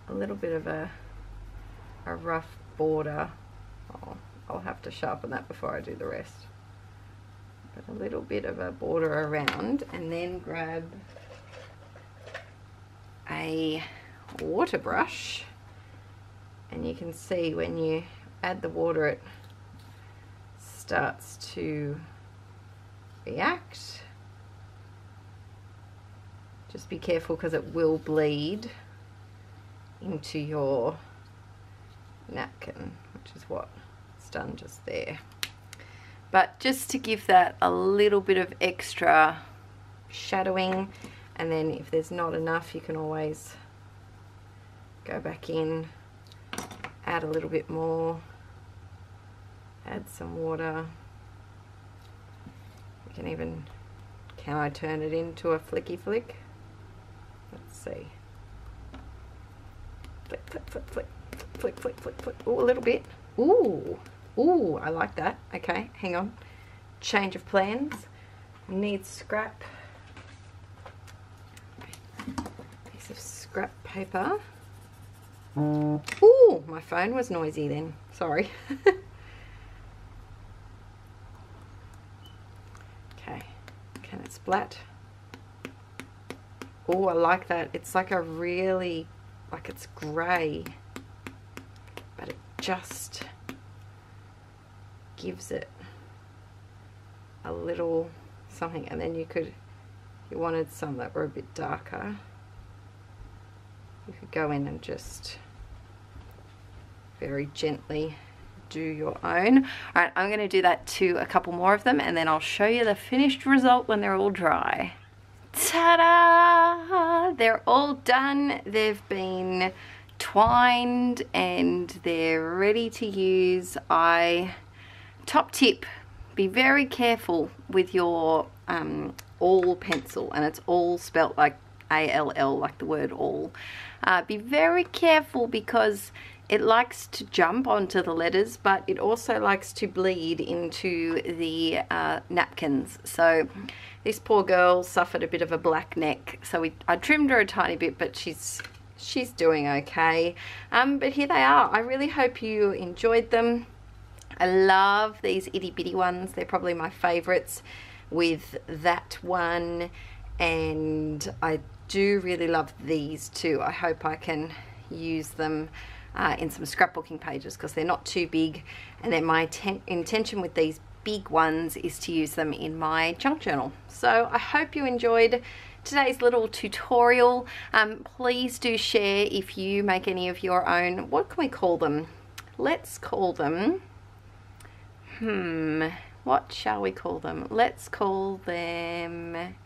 a little bit of a rough border. Oh, I'll have to sharpen that before I do the rest. But a little bit of a border around, and then grab a water brush, and you can see when you add the water it starts to react. Just be careful because it will bleed into your napkin, which is what it's done just there. But just to give that a little bit of extra shadowing, and then if there's not enough you can always go back in, add a little bit more, add some water. You can even, can I turn it into a flicky flick? Let's see. Flick, flick, flick, flick, flick, flick, flick, flick. Ooh, a little bit. Ooh, ooh, I like that. Okay, hang on. Change of plans. Need scrap. Piece of scrap paper. Ooh, my phone was noisy then. Sorry. Okay, can it splat? Oh, I like that. It's like a really, like it's grey, but it just gives it a little something. And then you could, if you wanted some that were a bit darker, you could go in and just very gently do your own. All right, I'm going to do that to a couple more of them, and then I'll show you the finished result when they're all dry. Ta-da! They're all done. They've been twined and they're ready to use. Top tip, be very careful with your all pencil, and it's all spelt like A-L-L, like the word all. Be very careful because it likes to jump onto the letters, but it also likes to bleed into the napkins. So this poor girl suffered a bit of a black neck, so I trimmed her a tiny bit, but she's doing okay. But here they are. I really hope you enjoyed them. I love these itty bitty ones. They're probably my favorites with that one, and I do really love these too. I hope I can use them in some scrapbooking pages because they're not too big, and then my intention with these big ones is to use them in my junk journal. So I hope you enjoyed today's little tutorial. Please do share if you make any of your own. What can we call them? Let's call them, what shall we call them? Let's call them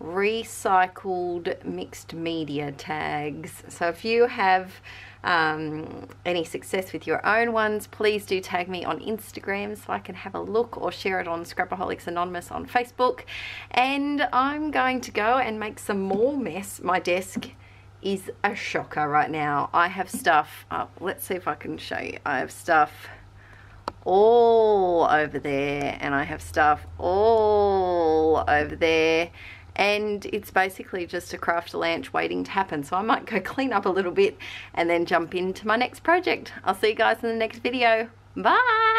recycled mixed media tags. So if you have any success with your own ones, please do tag me on Instagram so I can have a look, or share it on Scrapaholics Anonymous on Facebook. And I'm going to go and make some more mess. My desk is a shocker right now. I have stuff, let's see if I can show you. I have stuff all over there, and I have stuff all over there, and it's basically just a craft lunch waiting to happen. So I might go clean up a little bit and then jump into my next project. I'll see you guys in the next video. Bye.